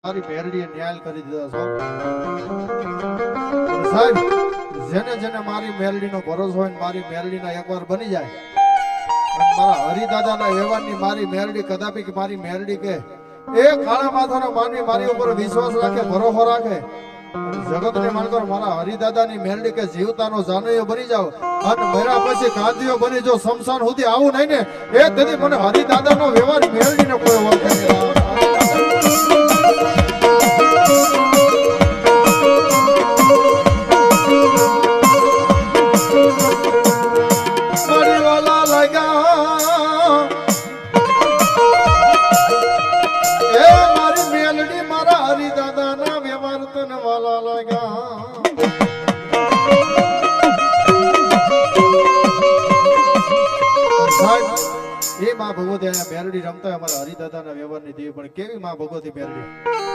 મારી મેરડીએ ન્યાય કરી દીધો સાહેબ. જેને જેને મારી મેરડીનો ભરોસો હોય ને મારી મેરડીના એકવાર બની જાય અને મારા હરિદાદાના વ્યવહારની મારી મેરડી કદાપી કે મારી મેરડી કે એ કાળા માથાનો માનવી મારી ઉપર વિશ્વાસ રાખે ભરોસો રાખે જગતને માનકર મારા હરિદાદાની મેરડી કે જીવતાનો જાનૈયો બની જાવ અને મર્યા પછી કાંદીઓ બની જો શમશાન સુધી આવું નહીં ને એ તેથી મને હરિદાદાનો વ્યવહાર મેરડીને કોઈ ઓળખે નહીં. એ માં ભગવતી અહીંયા મેરડી રમતા અમારા હરિદાદાના વ્યવહારની દેવી પણ કેવી માં ભગવતી મેરડી